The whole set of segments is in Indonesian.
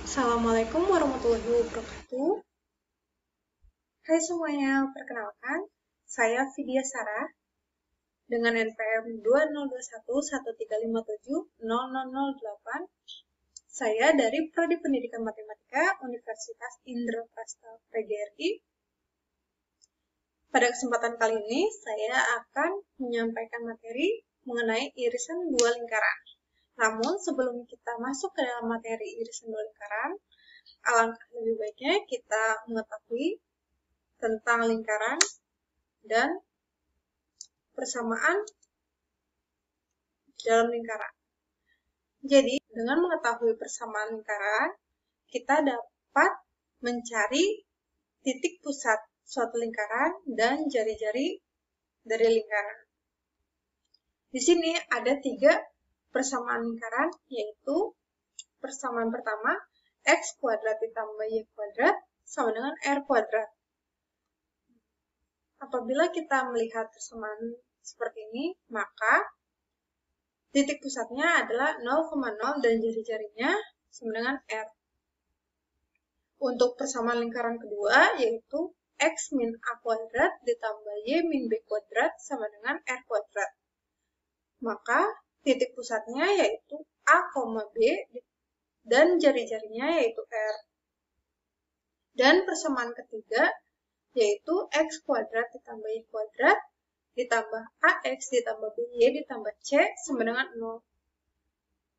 Assalamualaikum warahmatullahi wabarakatuh. Hai semuanya, perkenalkan, saya Vidya Sarah dengan NPM 202113570008. Saya dari Prodi Pendidikan Matematika Universitas Indraprasta PGRI. Pada kesempatan kali ini, saya akan menyampaikan materi mengenai irisan dua lingkaran. Namun, sebelum kita masuk ke dalam materi irisan dua lingkaran, alangkah lebih baiknya kita mengetahui tentang lingkaran dan persamaan dalam lingkaran. Jadi, dengan mengetahui persamaan lingkaran, kita dapat mencari titik pusat suatu lingkaran dan jari-jari dari lingkaran. Di sini ada 3 persamaan lingkaran, yaitu persamaan pertama, x kuadrat ditambah y kuadrat sama dengan r kuadrat. Apabila kita melihat persamaan seperti ini, maka titik pusatnya adalah 0,0 dan jari-jarinya sama dengan r. Untuk persamaan lingkaran kedua, yaitu x min a kuadrat ditambah y min b kuadrat sama dengan r kuadrat. Maka titik pusatnya yaitu a, b dan jari-jarinya yaitu r. Dan persamaan ketiga yaitu x kuadrat ditambah y kuadrat ditambah ax ditambah by ditambah c sama dengan 0.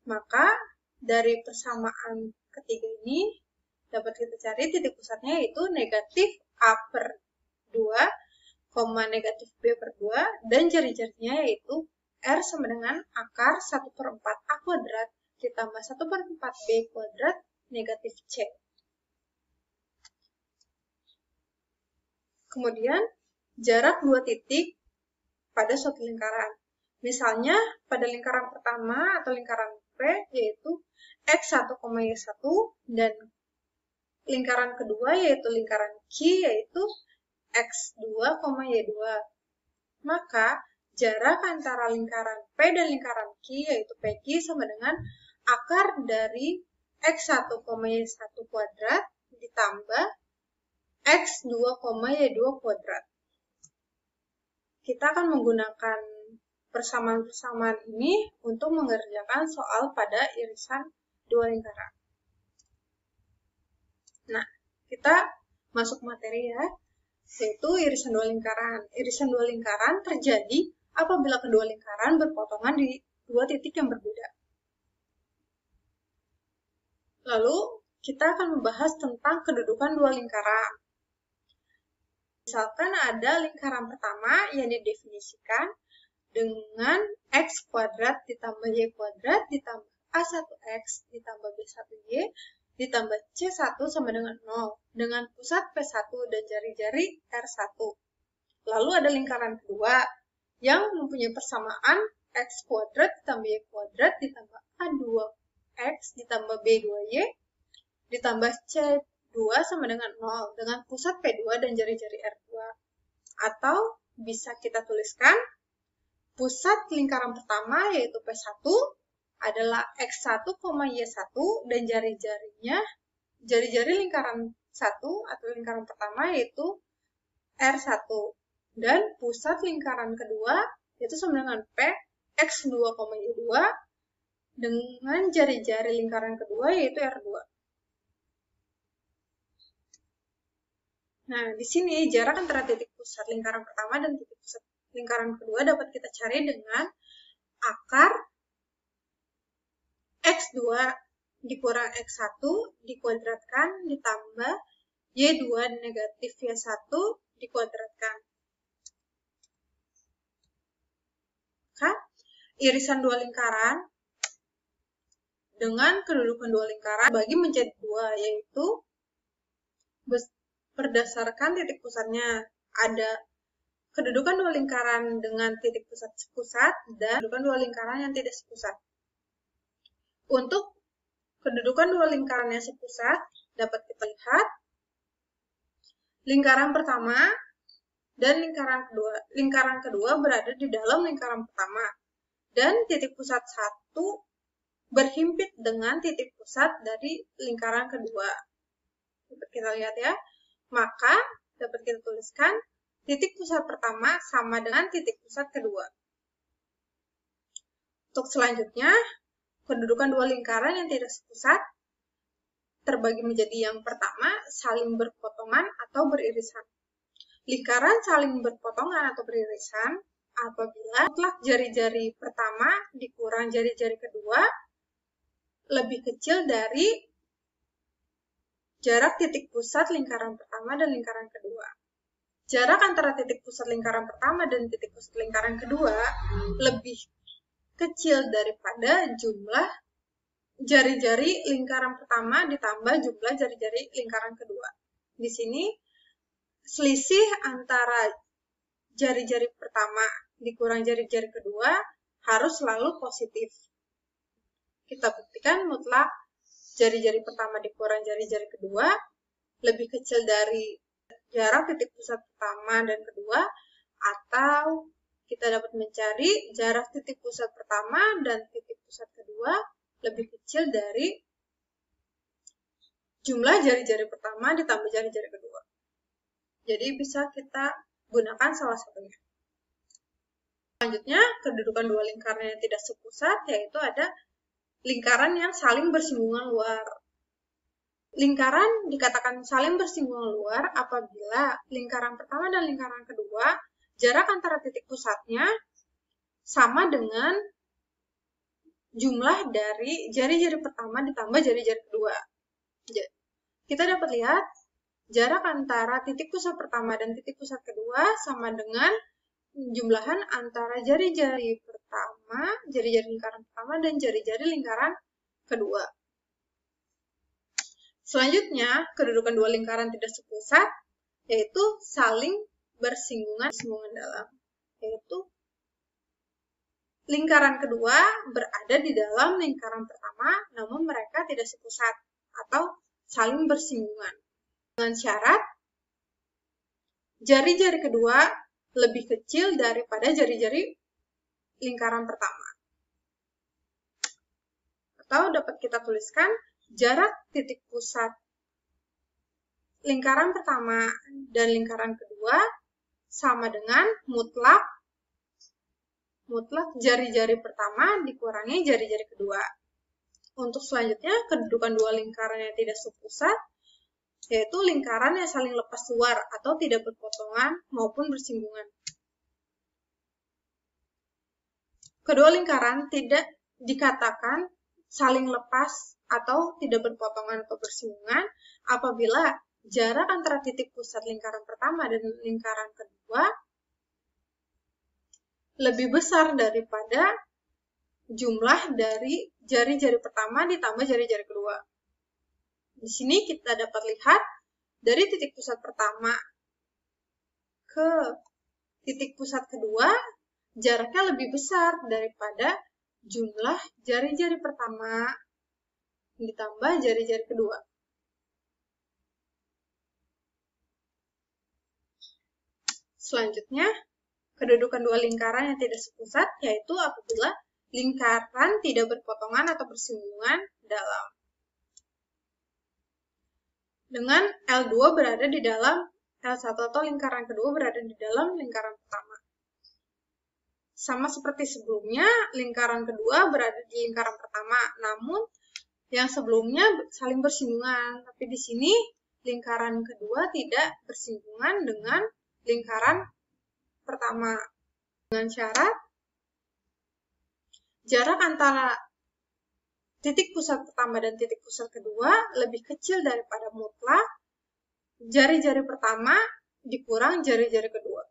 Maka dari persamaan ketiga ini dapat kita cari titik pusatnya yaitu negatif a per 2, negatif b per 2, dan jari-jarinya yaitu r sama dengan akar 1/4 a kuadrat ditambah 1/4 b kuadrat negatif c. Kemudian, jarak 2 titik pada suatu lingkaran. Misalnya, pada lingkaran pertama atau lingkaran P, yaitu x1, y1, dan lingkaran kedua, yaitu lingkaran Q, yaitu x2, y2. Maka, jarak antara lingkaran P dan lingkaran Q, yaitu PQ, sama dengan akar dari x1, y1 kuadrat ditambah x2, y2 kuadrat. Kita akan menggunakan persamaan-persamaan ini untuk mengerjakan soal pada irisan dua lingkaran. Nah, kita masuk materi ya, yaitu irisan dua lingkaran. Irisan dua lingkaran terjadi apabila kedua lingkaran berpotongan di dua titik yang berbeda. Lalu, kita akan membahas tentang kedudukan dua lingkaran. Misalkan ada lingkaran pertama yang didefinisikan dengan x kuadrat ditambah y kuadrat ditambah a1x ditambah b1y ditambah c1 sama dengan 0 dengan pusat P1 dan jari-jari R1. Lalu ada lingkaran kedua yang mempunyai persamaan x kuadrat ditambah y kuadrat ditambah a2x ditambah b2y ditambah c2 sama dengan 0 dengan pusat P2 dan jari-jari R2. Atau bisa kita tuliskan pusat lingkaran pertama yaitu P1 adalah x1, y1 dan jari-jari lingkaran 1 atau lingkaran pertama yaitu R1. Dan pusat lingkaran kedua yaitu sama dengan P x2, y2 dengan jari-jari lingkaran kedua yaitu R2. Nah, di sini jarak antara titik pusat lingkaran pertama dan titik pusat lingkaran kedua dapat kita cari dengan akar x2 dikurang x1 dikuadratkan ditambah y2 negatif y1 dikuadratkan. Maka, irisan dua lingkaran dengan kedudukan dua lingkaran bagi menjadi dua, yaitu berdasarkan titik pusatnya. Ada kedudukan dua lingkaran dengan titik pusat sepusat dan kedudukan dua lingkaran yang tidak sepusat. Untuk kedudukan dua lingkaran yang sepusat dapat kita lihat lingkaran pertama dan lingkaran kedua. Lingkaran kedua berada di dalam lingkaran pertama dan titik pusat 1 berhimpit dengan titik pusat dari lingkaran kedua. Dapat kita lihat ya. Maka dapat kita tuliskan titik pusat pertama sama dengan titik pusat kedua. Untuk selanjutnya, kedudukan dua lingkaran yang tidak sepusat terbagi menjadi yang pertama, saling berpotongan atau beririsan. Lingkaran saling berpotongan atau beririsan apabila mutlak jari-jari pertama dikurang jari-jari kedua lebih kecil dari jarak titik pusat lingkaran pertama dan lingkaran kedua. Jarak antara titik pusat lingkaran pertama dan titik pusat lingkaran kedua lebih kecil daripada jumlah jari-jari lingkaran pertama ditambah jumlah jari-jari lingkaran kedua. Di sini selisih antara jari-jari pertama dikurang jari-jari kedua harus selalu positif. Kita buktikan mutlak jari-jari pertama dikurang jari-jari kedua lebih kecil dari jarak titik pusat pertama dan kedua, atau kita dapat mencari jarak titik pusat pertama dan titik pusat kedua lebih kecil dari jumlah jari-jari pertama ditambah jari-jari kedua. Jadi bisa kita gunakan salah satunya. Selanjutnya, kedudukan dua lingkaran yang tidak sepusat, yaitu ada lingkaran yang saling bersinggungan luar. Lingkaran dikatakan saling bersinggungan luar apabila lingkaran pertama dan lingkaran kedua jarak antara titik pusatnya sama dengan jumlah dari jari-jari pertama ditambah jari-jari kedua. Kita dapat lihat jarak antara titik pusat pertama dan titik pusat kedua sama dengan jumlahan antara jari-jari pertama, jari-jari lingkaran pertama dan jari-jari lingkaran kedua. Selanjutnya, kedudukan dua lingkaran tidak sepusat, yaitu saling bersinggungan dalam. Yaitu, lingkaran kedua berada di dalam lingkaran pertama, namun mereka tidak sepusat atau saling bersinggungan. Dengan syarat, jari-jari kedua lebih kecil daripada jari-jari lingkaran pertama. Atau dapat kita tuliskan, jarak titik pusat lingkaran pertama dan lingkaran kedua sama dengan mutlak jari-jari pertama dikurangi jari-jari kedua. Untuk selanjutnya, kedudukan dua lingkaran yang tidak sepusat, yaitu lingkaran yang saling lepas luar atau tidak berpotongan maupun bersinggungan. Kedua lingkaran tidak dikatakan saling lepas atau tidak berpotongan atau bersinggungan apabila jarak antara titik pusat lingkaran pertama dan lingkaran kedua lebih besar daripada jumlah dari jari-jari pertama ditambah jari-jari kedua. Di sini kita dapat lihat dari titik pusat pertama ke titik pusat kedua jaraknya lebih besar daripada jumlah jari-jari pertama ditambah jari-jari kedua. Selanjutnya, kedudukan dua lingkaran yang tidak sepusat, yaitu apabila lingkaran tidak berpotongan atau bersinggungan dalam. Dengan L2 berada di dalam L1 atau lingkaran kedua berada di dalam lingkaran pertama. Sama seperti sebelumnya, lingkaran kedua berada di lingkaran pertama, namun yang sebelumnya saling bersinggungan. Tapi di sini lingkaran kedua tidak bersinggungan dengan lingkaran pertama. Dengan syarat jarak antara titik pusat pertama dan titik pusat kedua lebih kecil daripada mutlak jari-jari pertama dikurang jari-jari kedua.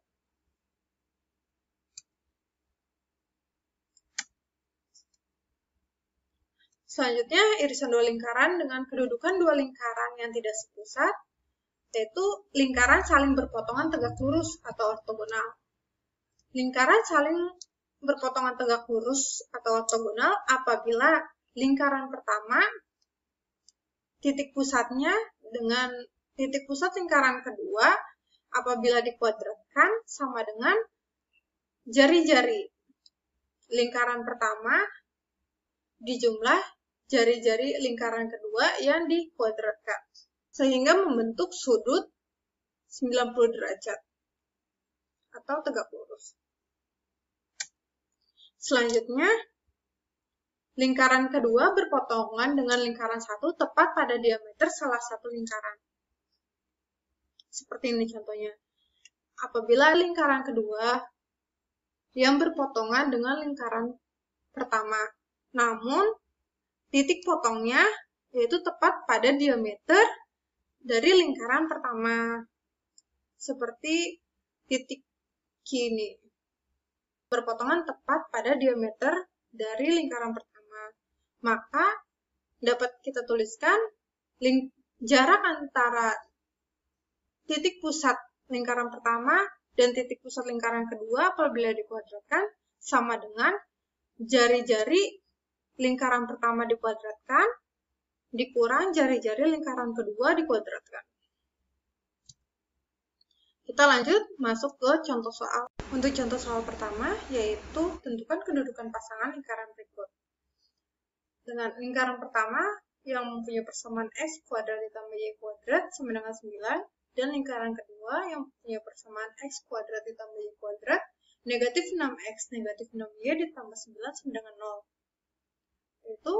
Selanjutnya, irisan dua lingkaran dengan kedudukan dua lingkaran yang tidak sepusat, yaitu lingkaran saling berpotongan tegak lurus atau ortogonal. Lingkaran saling berpotongan tegak lurus atau ortogonal apabila lingkaran pertama titik pusatnya dengan titik pusat lingkaran kedua apabila dikuadratkan sama dengan jari-jari lingkaran pertama di jumlah jari-jari lingkaran kedua yang dikuadratkan, sehingga membentuk sudut 90 derajat atau tegak lurus. Selanjutnya, lingkaran kedua berpotongan dengan lingkaran satu tepat pada diameter salah satu lingkaran. Seperti ini contohnya. Apabila lingkaran kedua yang berpotongan dengan lingkaran pertama, namun titik potongnya yaitu tepat pada diameter dari lingkaran pertama. Seperti titik kini. Berpotongan tepat pada diameter dari lingkaran pertama. Maka dapat kita tuliskan jarak antara titik pusat lingkaran pertama dan titik pusat lingkaran kedua apabila dikuadratkan sama dengan jari-jari lingkaran pertama dikuadratkan dikurang jari-jari lingkaran kedua dikuadratkan. Kita lanjut masuk ke contoh soal. Untuk contoh soal pertama yaitu tentukan kedudukan pasangan lingkaran berikut. Dengan lingkaran pertama yang mempunyai persamaan x kuadrat ditambah y kuadrat sama dengan 9, dan lingkaran kedua yang mempunyai persamaan x kuadrat ditambah y kuadrat negatif 6x negatif 6y ditambah 9 sama dengan 0. Yaitu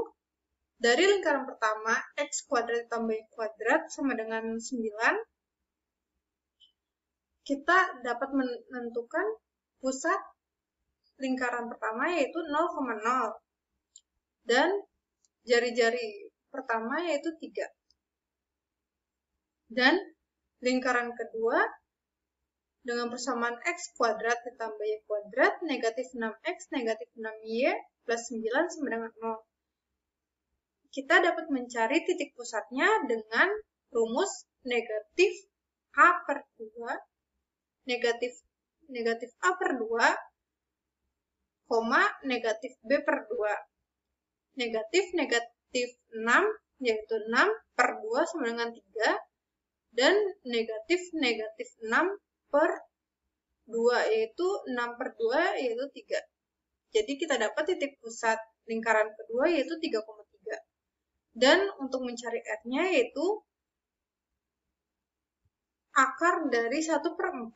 dari lingkaran pertama x kuadrat ditambah y kuadrat sama dengan 9, kita dapat menentukan pusat lingkaran pertama yaitu 0,0 dan jari-jari pertama yaitu 3. Dan lingkaran kedua dengan persamaan x kuadrat ditambah y kuadrat negatif 6x negatif 6y plus 9 sama dengan 0. Kita dapat mencari titik pusatnya dengan rumus negatif a per 2 negatif a per 2 koma negatif b per 2. Negatif 6 yaitu 6 per 2 sama dengan 3 dan negatif 6 per 2 yaitu 6 per 2 yaitu 3. Jadi kita dapat titik pusat lingkaran kedua yaitu 3,3. Dan untuk mencari R-nya yaitu akar dari 1 per 4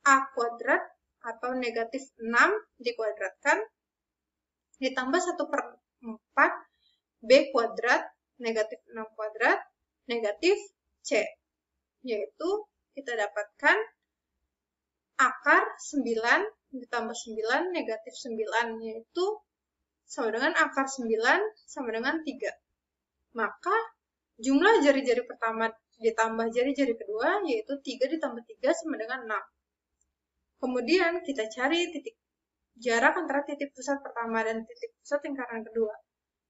A kuadrat atau negatif 6 dikuadratkan ditambah 1 per 4 B kuadrat negatif 6 kuadrat negatif C. Yaitu kita dapatkan akar 9 ditambah 9 negatif 9 yaitu sama dengan akar 9 sama dengan 3. Maka jumlah jari-jari pertama ditambah jari-jari kedua yaitu 3 ditambah 3 sama dengan 6. Kemudian kita cari jarak antara titik pusat pertama dan titik pusat lingkaran kedua,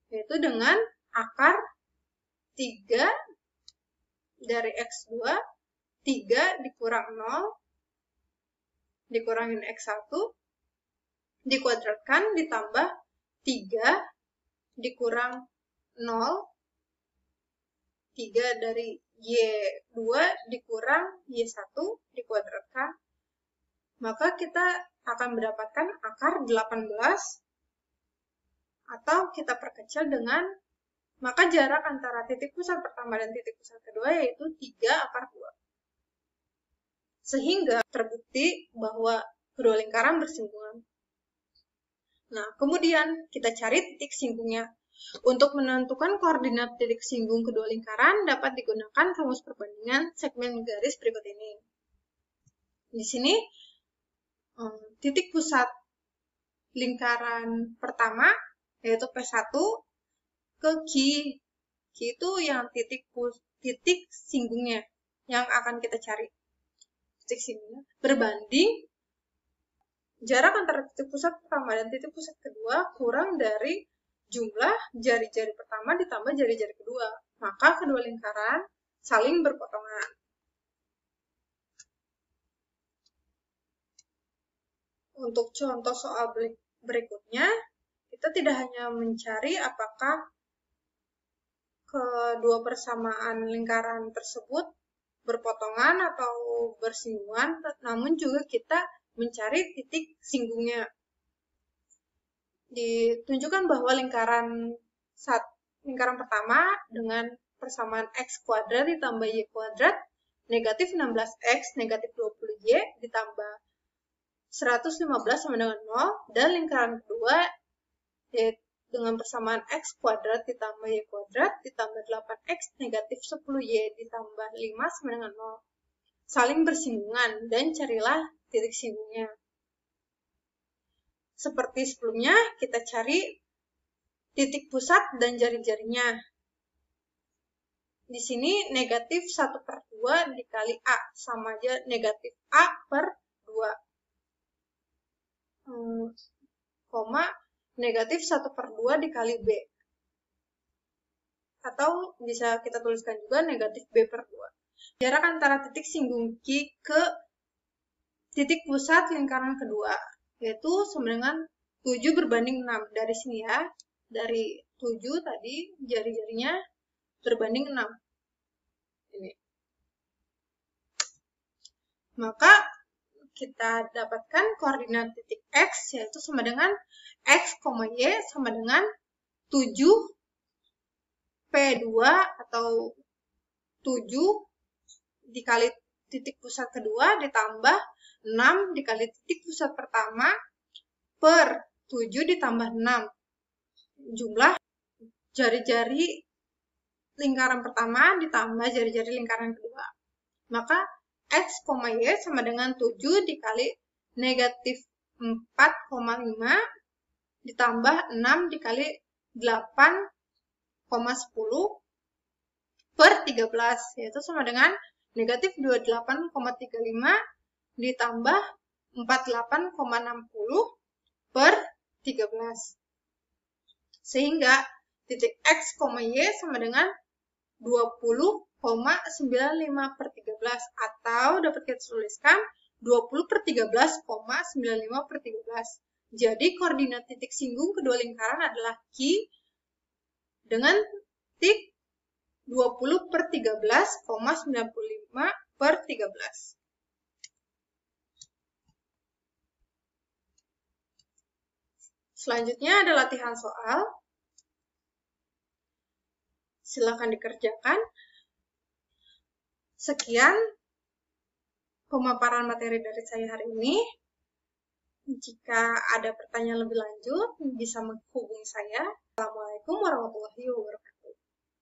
yaitu dengan akar 3 dari x2, 3 dikurang 0, dikurangin x1, dikuadratkan ditambah 3 dikurang 0, 3 dari y2 dikurang y1 dikuadratkan. Maka kita akan mendapatkan akar 18 atau kita perkecil dengan maka jarak antara titik pusat pertama dan titik pusat kedua yaitu 3 akar 2. Sehingga terbukti bahwa kedua lingkaran bersinggungan. Nah, kemudian kita cari titik singgungnya. Untuk menentukan koordinat titik singgung kedua lingkaran dapat digunakan rumus perbandingan segmen garis berikut ini. Di sini titik pusat lingkaran pertama yaitu P1 ke Q itu yang titik singgungnya yang akan kita cari. Titik singgungnya berbanding jarak antara titik pusat pertama dan titik pusat kedua kurang dari jumlah jari-jari pertama ditambah jari-jari kedua. Maka kedua lingkaran saling berpotongan. Untuk contoh soal berikutnya, kita tidak hanya mencari apakah kedua persamaan lingkaran tersebut berpotongan atau bersinggungan, namun juga kita mencari titik singgungnya. ditunjukkan bahwa lingkaran pertama dengan persamaan x kuadrat ditambah y kuadrat negatif 16x negatif 20y ditambah 115 sama dengan 0, dan lingkaran kedua dengan persamaan x kuadrat ditambah y kuadrat ditambah 8x negatif 10y ditambah 5 sama dengan 0 saling bersinggungan, dan carilah titik singgungnya. Seperti sebelumnya, kita cari titik pusat dan jari-jarinya. Di sini negatif 1/2 dikali A, sama aja negatif A per 2. Koma, negatif 1/2 dikali B. Atau bisa kita tuliskan juga negatif B per 2. Jarak antara titik singgung Q ke titik pusat lingkaran kedua, yaitu sama dengan 7 berbanding 6. Dari sini ya, dari 7 tadi jari-jarinya berbanding 6. Ini. Maka kita dapatkan koordinat titik X, yaitu sama dengan X, Y sama dengan 7 P2 atau 7 dikali titik pusat kedua ditambah 6 dikali titik pusat pertama per 7 ditambah 6. Jumlah jari-jari lingkaran pertama ditambah jari-jari lingkaran kedua. Maka X, Y sama dengan 7 dikali negatif 4,5 ditambah 6 dikali 8,10 per 13, yaitu sama dengan negatif 28,35 ditambah 48,60 per 13. Sehingga titik X, Y sama dengan 20,95 per 13. Atau dapat kita tuliskan 20 per 13,95 per 13. Jadi koordinat titik singgung kedua lingkaran adalah Q dengan titik 20 per 13,95 per 13. Selanjutnya ada latihan soal. Silakan dikerjakan. Sekian pemaparan materi dari saya hari ini. Jika ada pertanyaan lebih lanjut, bisa menghubungi saya. Assalamualaikum warahmatullahi wabarakatuh.